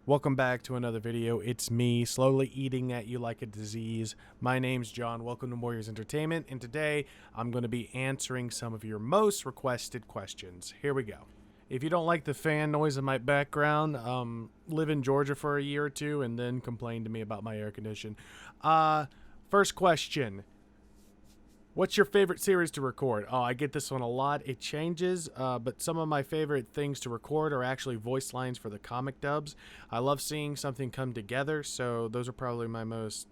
Welcome back to another video. It's me, slowly eating at you like a disease. My name's John. Welcome to Moyers Entertainment, and today I'm going to be answering some of your most requested questions. Here we go. If you don't like the fan noise in my background, live in Georgia for a year or two and then complain to me about my air condition. First question. What's your favorite series to record? Oh, I get this one a lot. It changes, but some of my favorite things to record are actually voice lines for the comic dubs. I love seeing something come together, so those are probably my most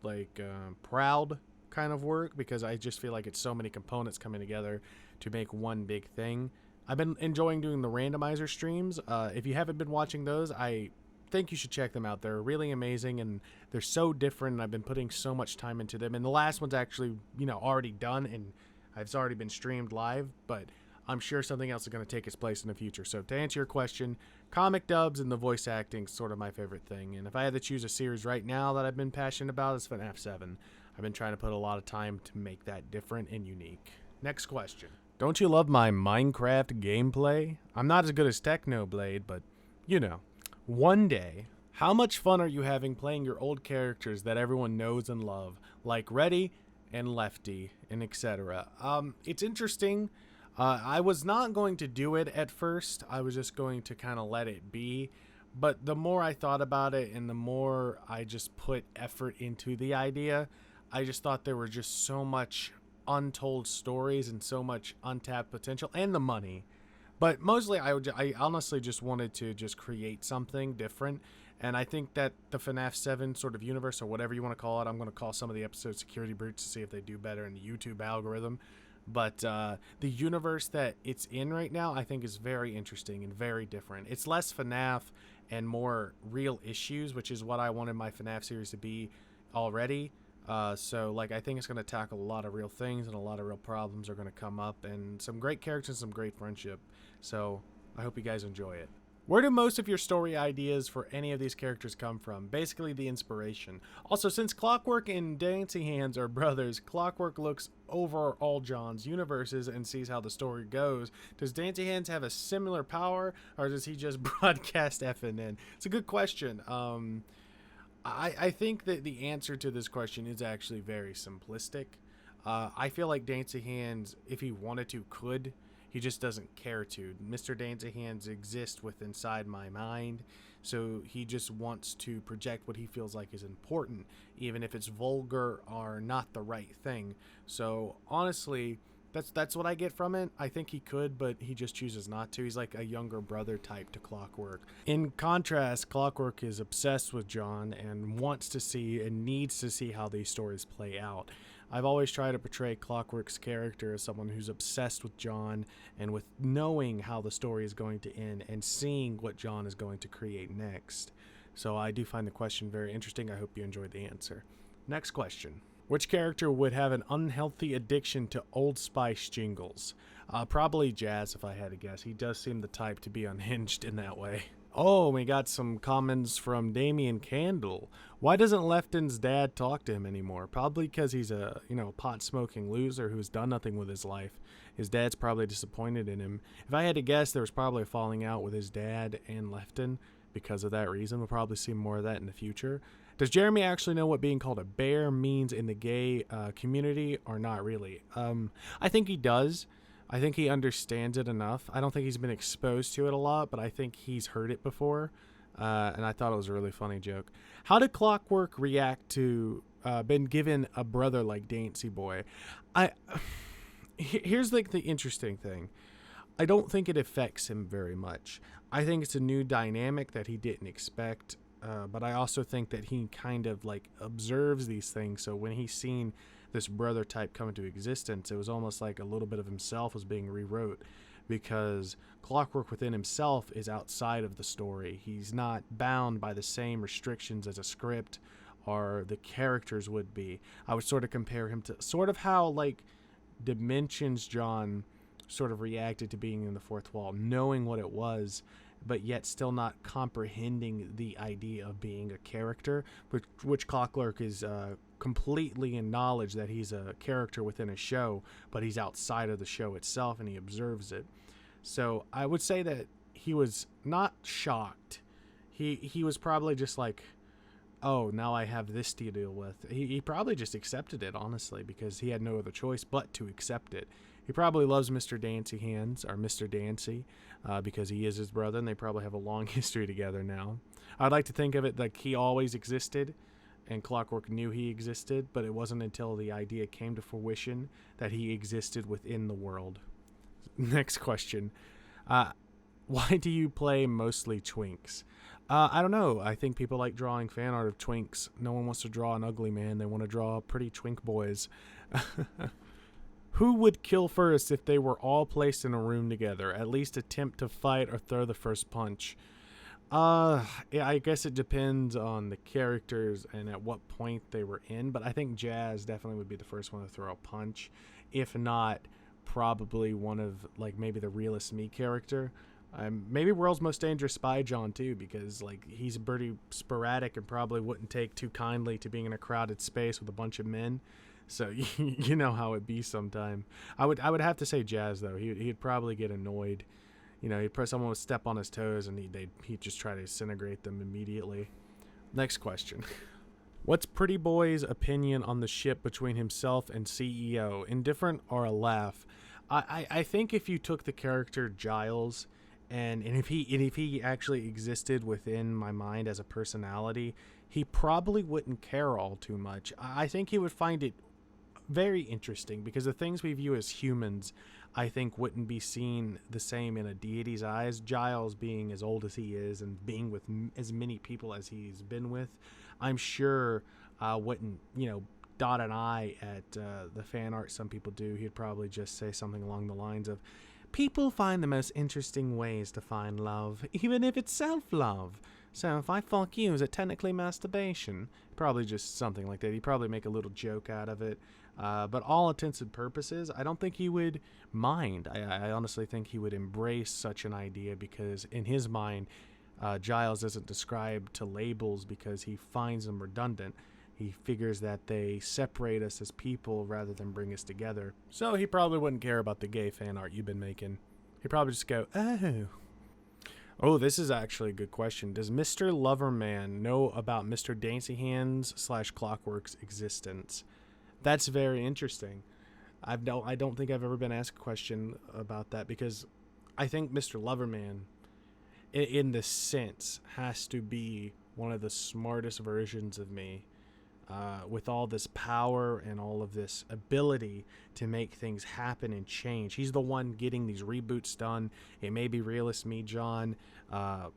proud kind of work, because I just feel like it's so many components coming together to make one big thing. I've been enjoying doing the randomizer streams. If you haven't been watching those, I think you should check them out. They're really amazing and they're so different, and I've been putting so much time into them. And the last one's actually, already done and it's already been streamed live, but I'm sure something else is going to take its place in the future. So to answer your question, comic dubs and the voice acting is sort of my favorite thing. And if I had to choose a series right now that I've been passionate about, it's FNAF 7. I've been trying to put a lot of time to make that different and unique. Next question. Don't you love my Minecraft gameplay? I'm not as good as Technoblade, but one day. How much fun are you having playing your old characters that everyone knows and love, like Reddy and Lefty and etc.? It's interesting. I was not going to do it at first. I was just going to kind of let it be. But the more I thought about it and the more I just put effort into the idea, I just thought there were just so much untold stories and so much untapped potential, and the money. But mostly I honestly just wanted to just create something different. And I think that the FNAF 7 sort of universe, or whatever you want to call it, I'm going to call some of the episodes security breach to see if they do better in the YouTube algorithm. But the universe that it's in right now, I think, is very interesting and very different. It's less FNAF and more real issues, which is what I wanted my FNAF series to be already. So I think it's going to tackle a lot of real things, and a lot of real problems are going to come up, and some great characters, some great friendship. So I hope you guys enjoy it. Where do most of your story ideas for any of these characters come from? Basically the inspiration. Also, since Clockwork and Dancy Hands are brothers, Clockwork looks over all John's universes and sees how the story goes. Does Dancy Hands have a similar power, or does he just broadcast FNN? It's a good question. I think that the answer to this question is actually very simplistic. I feel like Dancy Hands, if he wanted to, could. He just doesn't care to. Mr. Dancy Hands exists inside my mind, so he just wants to project what he feels like is important, even if it's vulgar or not the right thing. So honestly, that's what I get from it. I think he could, but he just chooses not to. He's like a younger brother type to Clockwork. In contrast, Clockwork is obsessed with John and wants to see and needs to see how these stories play out. I've always tried to portray Clockwork's character as someone who's obsessed with John and with knowing how the story is going to end and seeing what John is going to create next. So I do find the question very interesting. I hope you enjoyed the answer. Next question. Which character would have an unhealthy addiction to Old Spice jingles? Probably Jazz, if I had to guess. He does seem the type to be unhinged in that way. Oh, we got some comments from Damien Candle. Why doesn't Lefton's dad talk to him anymore? Probably because he's a, pot-smoking loser who's done nothing with his life. His dad's probably disappointed in him. If I had to guess, there was probably a falling out with his dad and Lefton because of that reason. We'll probably see more of that in the future. Does Jeremy actually know what being called a bear means in the gay community, or not really? I think he does. I think he understands it enough. I don't think he's been exposed to it a lot, but I think he's heard it before. And I thought it was a really funny joke. How did Clockwork react to been given a brother like Dancy Boy? Here's the interesting thing. I don't think it affects him very much. I think it's a new dynamic that he didn't expect. But I also think that he kind of observes these things. So when he's seen this brother type come into existence, it was almost like a little bit of himself was being rewrote, because Clockwork within himself is outside of the story. He's not bound by the same restrictions as a script or the characters would be. I would sort of compare him to sort of how Dimensions John sort of reacted to being in the fourth wall, knowing what it was, but yet still not comprehending the idea of being a character, which Clockwork is completely in knowledge that he's a character within a show, but he's outside of the show itself and he observes it. So I would say that he was not shocked. he was probably just like, oh, now I have this to deal with. He probably just accepted it, honestly, because he had no other choice but to accept it. He probably loves Mr. Dancy Hands, or Mr. Dancy, because he is his brother, and they probably have a long history together now. I'd like to think of it like he always existed, and Clockwork knew he existed, but it wasn't until the idea came to fruition that he existed within the world. Next question. Why do you play mostly twinks? I don't know. I think people like drawing fan art of twinks. No one wants to draw an ugly man. They want to draw pretty twink boys. Who would kill first if they were all placed in a room together? At least attempt to fight or throw the first punch. Yeah, I guess it depends on the characters and at what point they were in. But I think Jazz definitely would be the first one to throw a punch. If not, probably one of, like, maybe the Realist Me character. Maybe World's Most Dangerous Spy John too, because like he's pretty sporadic and probably wouldn't take too kindly to being in a crowded space with a bunch of men. So you know how it be sometime. I would have to say Jazz though. He'd probably get annoyed. You know, someone would step on his toes and he'd just try to disintegrate them immediately. Next question. What's Pretty Boy's opinion on the ship between himself and CEO? Indifferent or a laugh? I think if you took the character Giles and if he actually existed within my mind as a personality, he probably wouldn't care all too much. I think he would find it very interesting because the things we view as humans, I think, wouldn't be seen the same in a deity's eyes. Giles, being as old as he is and being with as many people as he's been with, I'm sure wouldn't, dot an I at the fan art some people do. He'd probably just say something along the lines of, people find the most interesting ways to find love, even if it's self-love. So if I fuck you, is it technically masturbation? Probably just something like that. He'd probably make a little joke out of it. But all intents and purposes, I don't think he would mind. I honestly think he would embrace such an idea because in his mind, Giles doesn't describe to labels because he finds them redundant. He figures that they separate us as people rather than bring us together. So he probably wouldn't care about the gay fan art you've been making. He'd probably just go, oh. Oh, this is actually a good question. Does Mr. Loverman know about Mr. Dancy Hands / Clockwork's existence? That's very interesting. I don't think I've ever been asked a question about that because I think Mr. Loverman, in the sense, has to be one of the smartest versions of me. With all this power and all of this ability to make things happen and change. He's the one getting these reboots done. It may be Realist Me, John,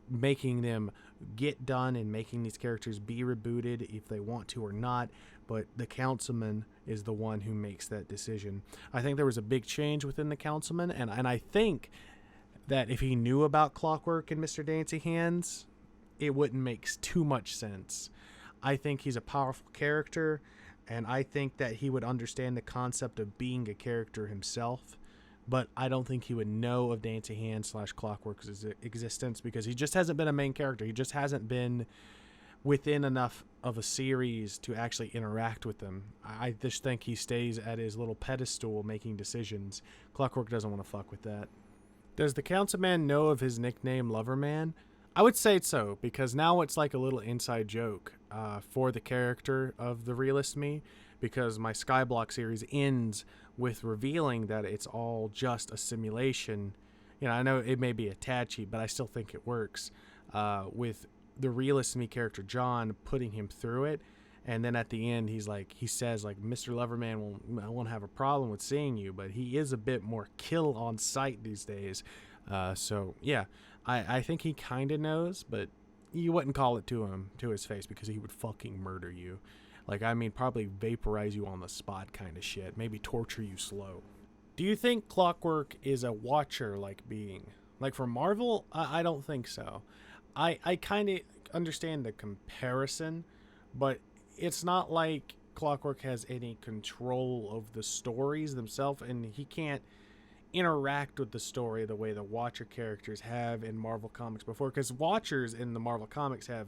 making them get done and making these characters be rebooted if they want to or not. But the Councilman is the one who makes that decision. I think there was a big change within the Councilman, and I think that if he knew about Clockwork and Mr. Dancy Hands, it wouldn't make too much sense. I think he's a powerful character, and I think that he would understand the concept of being a character himself, but I don't think he would know of Dancy Hands / Clockwork's existence because he just hasn't been a main character. He just hasn't been within enough of a series to actually interact with them. I just think he stays at his little pedestal making decisions. Clockwork doesn't want to fuck with that. Does the Councilman know of his nickname Loverman? I would say so, because now it's like a little inside joke for the character of the Realist Me, because my Skyblock series ends with revealing that it's all just a simulation. I know it may be attachy, but I still think it works, with the Realist Me character John putting him through it, and then at the end he says Mr. Loverman won't have a problem with seeing you, but he is a bit more kill on sight these days. So yeah, I think he kind of knows, but you wouldn't call it to his face because he would fucking murder you. Probably vaporize you on the spot kind of shit. Maybe torture you slow. Do you think Clockwork is a watcher-like being? Like for Marvel, I don't think so. I kind of understand the comparison, but it's not like Clockwork has any control of the stories themselves, and he can't interact with the story the way the Watcher characters have in Marvel Comics before, because Watchers in the Marvel Comics have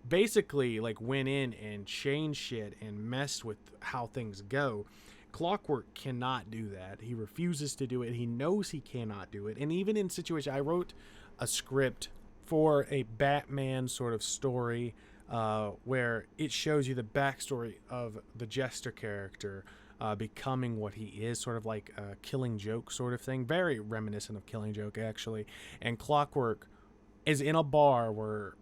basically went in and changed shit and messed with how things go. Clockwork cannot do that. He refuses to do it. He knows he cannot do it. And even in situations, I wrote a script for a Batman sort of story where it shows you the backstory of the Jester character becoming what he is, sort of like a Killing Joke sort of thing. Very reminiscent of Killing Joke, actually. And Clockwork is in a bar where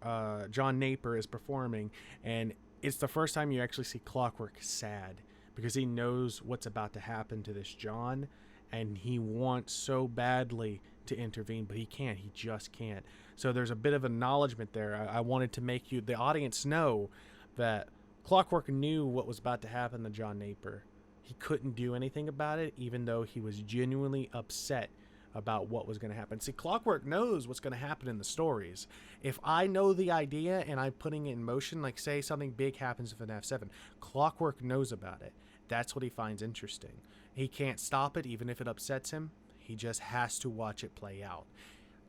John Napier is performing, and it's the first time you actually see Clockwork sad because he knows what's about to happen to this John, and he wants so badly to intervene, but he can't. He just can't. So there's a bit of acknowledgement there. I wanted to make you, the audience, know that Clockwork knew what was about to happen to John Napier. He couldn't do anything about it, even though he was genuinely upset about what was going to happen. See, Clockwork knows what's going to happen in the stories. If I know the idea and I'm putting it in motion, like say something big happens with an F7, Clockwork knows about it. That's what he finds interesting. He can't stop it, even if it upsets him. He just has to watch it play out.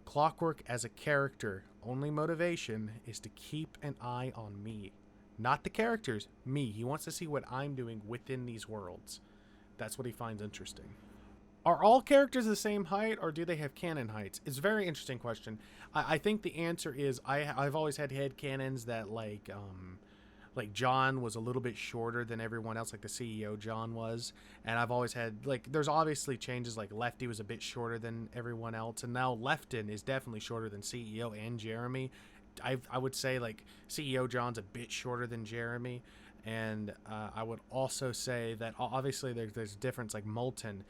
Clockwork as a character, only motivation is to keep an eye on me. Not the characters, me. He wants to see what I'm doing within these worlds. That's what he finds interesting. Are all characters the same height, or do they have canon heights? It's a very interesting question. I think the answer is I've always had headcanons that like John was a little bit shorter than everyone else, like the CEO John was. And I've always had, like, there's obviously changes, like Lefty was a bit shorter than everyone else. And now Lefton is definitely shorter than CEO and Jeremy. I would say, like, CEO John's a bit shorter than Jeremy. And I would also say that obviously there's a difference, like Moulton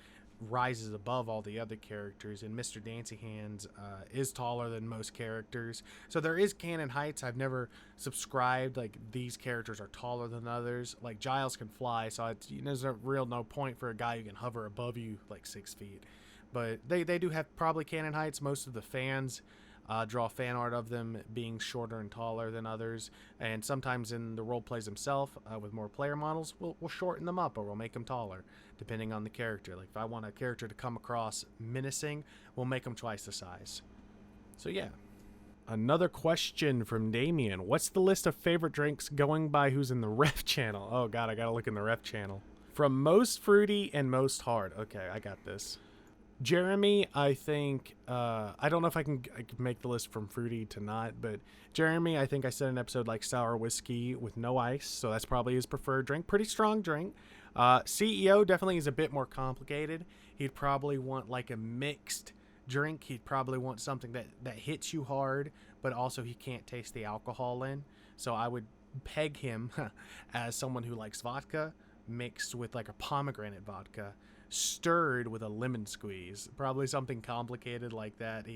rises above all the other characters, and Mr. Dancy Hands is taller than most characters. So there is canon heights. I've never subscribed like these characters are taller than others. Like Giles can fly, so it's, there's no point for a guy who can hover above you like 6 feet. But they do have probably canon heights. Most of the fans draw fan art of them being shorter and taller than others, and sometimes in the role plays themselves with more player models, we'll shorten them up or we'll make them taller depending on the character. Like if I want a character to come across menacing, we'll make them twice the size. So yeah. Another question from Damien. What's the list of favorite drinks going by who's in the ref channel? Oh god, I gotta look in the ref channel. From most fruity and most hard. Okay, I got this. Jeremy, I think, I don't know if I can make the list from fruity to not, but Jeremy, I think I said in an episode like sour whiskey with no ice, so that's probably his preferred drink. Pretty strong drink. CEO definitely is a bit more complicated. He'd probably want like a mixed drink. He'd probably want something that hits you hard, but also he can't taste the alcohol in. So I would peg him as someone who likes vodka mixed with like a pomegranate vodka, stirred with a lemon squeeze. Probably something complicated like that.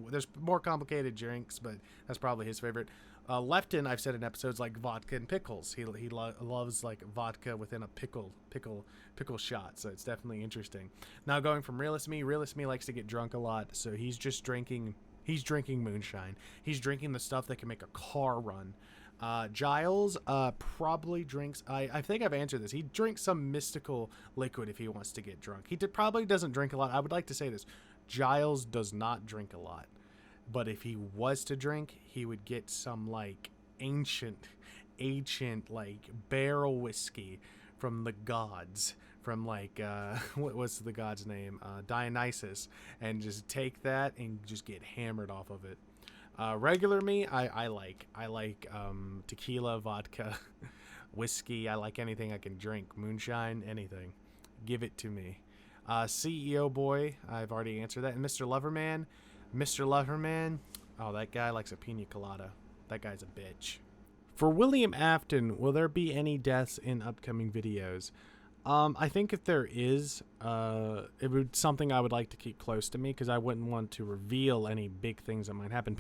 There's more complicated drinks, but that's probably his favorite. Lefton, I've said in episodes, like vodka and pickles. He loves like vodka within a pickle shot, so it's definitely interesting. Now going from Realist Me likes to get drunk a lot, so he's drinking moonshine. He's drinking the stuff that can make a car run. Giles probably drinks, I think I've answered this. He drinks some mystical liquid if he wants to get drunk. He probably doesn't drink a lot. I would like to say this. Giles does not drink a lot. But if he was to drink, he would get some like ancient like barrel whiskey from the gods. From like, what's the god's name? Dionysus. And just take that and just get hammered off of it. Regular me, I like tequila, vodka, whiskey. I like anything I can drink. Moonshine, anything. Give it to me. CEO boy, I've already answered that. And Mr. Loverman, oh, that guy likes a pina colada. That guy's a bitch. For William Afton, will there be any deaths in upcoming videos? I think if there is, it would something I would like to keep close to me because I wouldn't want to reveal any big things that might happen.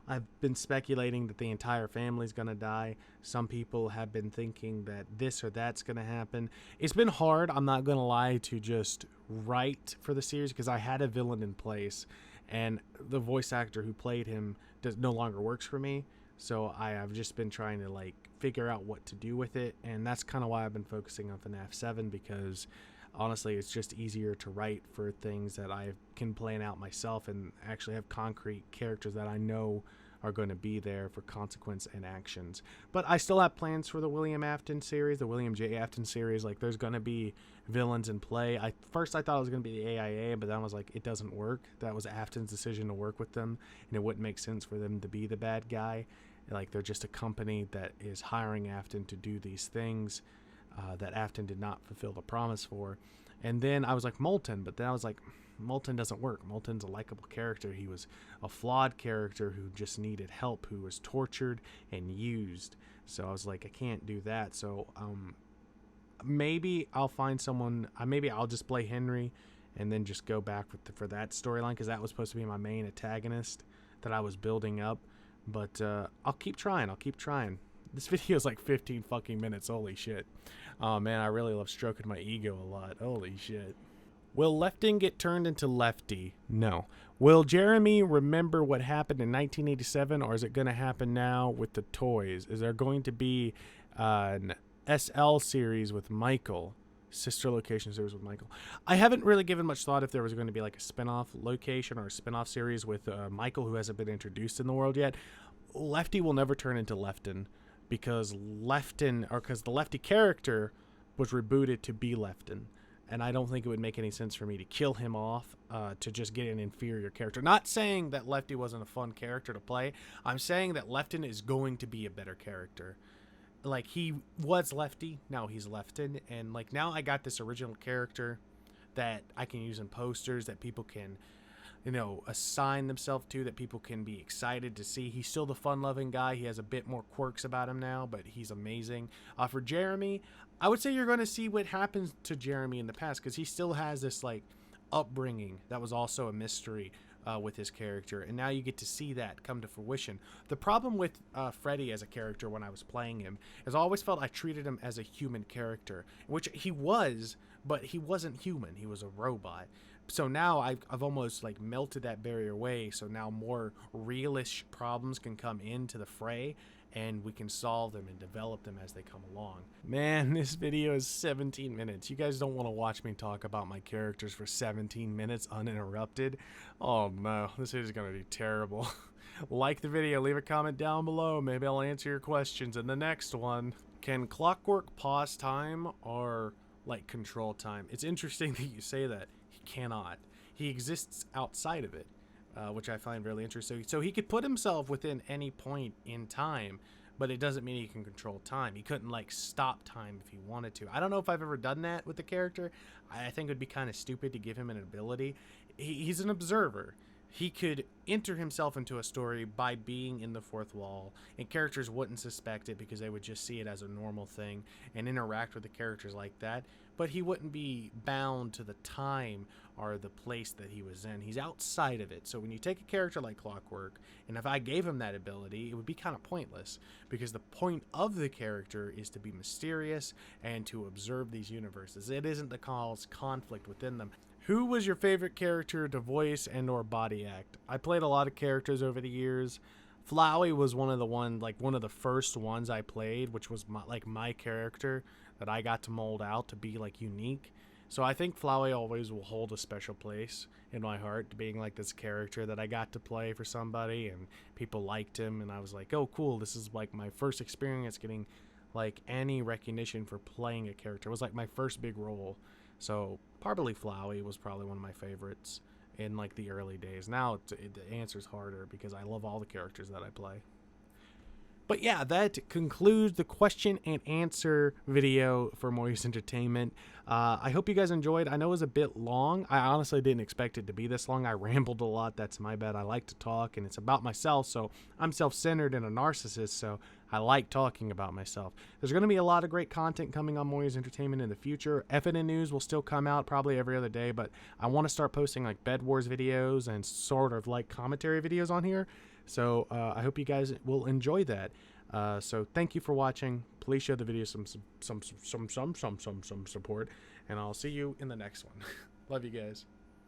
I've been speculating that the entire family's going to die. Some people have been thinking that this or that's going to happen. It's been hard, I'm not going to lie, to just write for the series because I had a villain in place and the voice actor who played him no longer works for me. So I have just been trying to like figure out what to do with it, and that's kind of why I've been focusing on FNAF 7 because honestly it's just easier to write for things that I can plan out myself and actually have concrete characters that I know are going to be there for consequence and actions. But I still have plans for the William Afton series, the William J. Afton series. Like, there's going to be villains in play. First I thought it was going to be the AIA, but then I was like, it doesn't work. That was Afton's decision to work with them, and it wouldn't make sense for them to be the bad guy. Like, they're just a company that is hiring Afton to do these things that Afton did not fulfill the promise for. And then I was like, Moulton, but then I was like, Moulton doesn't work. Moulton's a likable character. He was a flawed character who just needed help, who was tortured and used. So I was like, I can't do that. So maybe I'll find someone. Maybe I'll just play Henry and then just go back for that storyline, because that was supposed to be my main antagonist that I was building up. But I'll keep trying. This video is like 15 fucking minutes. Holy shit. Oh man, I really love stroking my ego a lot. Holy shit. Will Lefton get turned into Lefty? No. Will Jeremy remember what happened in 1987, or is it going to happen now with the toys? Is there going to be an SL series with Michael? Sister location series with Michael? I haven't really given much thought if there was going to be like a spin-off location or a spin-off series with Michael, who hasn't been introduced in the world yet. Lefty will never turn into Lefton, because the Lefty character was rebooted to be Lefton. And I don't think it would make any sense for me to kill him off to just get an inferior character. Not saying that Lefty wasn't a fun character to play. I'm saying that Lefton is going to be a better character. Like, he was Lefty, now he's Lefton. And, like, now I got this original character that I can use in posters, that people can, you know, assign themselves to, that people can be excited to see. He's still the fun-loving guy. He has a bit more quirks about him now, but he's amazing. For Jeremy, I would say you're going to see what happens to Jeremy in the past, because he still has this, like, upbringing that was also a mystery with his character, and now you get to see that come to fruition. The problem with Freddy as a character when I was playing him is I always felt I treated him as a human character, which he was, but he wasn't human. He was a robot. So now I've almost like melted that barrier away, so now more realish problems can come into the fray, and we can solve them and develop them as they come along. Man, this video is 17 minutes. You guys don't want to watch me talk about my characters for 17 minutes uninterrupted. Oh no, this is going to be terrible. Like the video, leave a comment down below. Maybe I'll answer your questions in the next one. Can Clockwork pause time or like control time? It's interesting that you say that. He cannot. He exists outside of it. Which I find really interesting. So he could put himself within any point in time, but it doesn't mean he can control time. He couldn't like stop time if he wanted to. I don't know if I've ever done that with the character. I think it would be kind of stupid to give him an ability. He's an observer. He could enter himself into a story by being in the fourth wall, and characters wouldn't suspect it because they would just see it as a normal thing and interact with the characters like that. But he wouldn't be bound to the time or the place that he was in. He's outside of it. So when you take a character like Clockwork, and if I gave him that ability, it would be kind of pointless, because the point of the character is to be mysterious and to observe these universes. It isn't to cause conflict within them. Who was your favorite character to voice and or body act? I played a lot of characters over the years. Flowey was one of the first ones I played, which was my character that I got to mold out to be like unique. So I think Flowey always will hold a special place in my heart, being like this character that I got to play for somebody and people liked him, and I was like, oh cool, this is like my first experience getting like any recognition for playing a character. It was like my first big role. So probably Flowey was probably one of my favorites in like the early days. Now the answer's harder because I love all the characters that I play. But yeah, that concludes the question and answer video for Moyers Entertainment. I hope you guys enjoyed. I know it was a bit long. I honestly didn't expect it to be this long. I rambled a lot. That's my bad. I like to talk, and it's about myself, so I'm self-centered and a narcissist, so I like talking about myself. There's going to be a lot of great content coming on Moyers Entertainment in the future. FNN News will still come out probably every other day, but I want to start posting like Bed Wars videos and sort of like commentary videos on here. So I hope you guys will enjoy that. So thank you for watching. Please show the video some support, and I'll see you in the next one. Love you guys.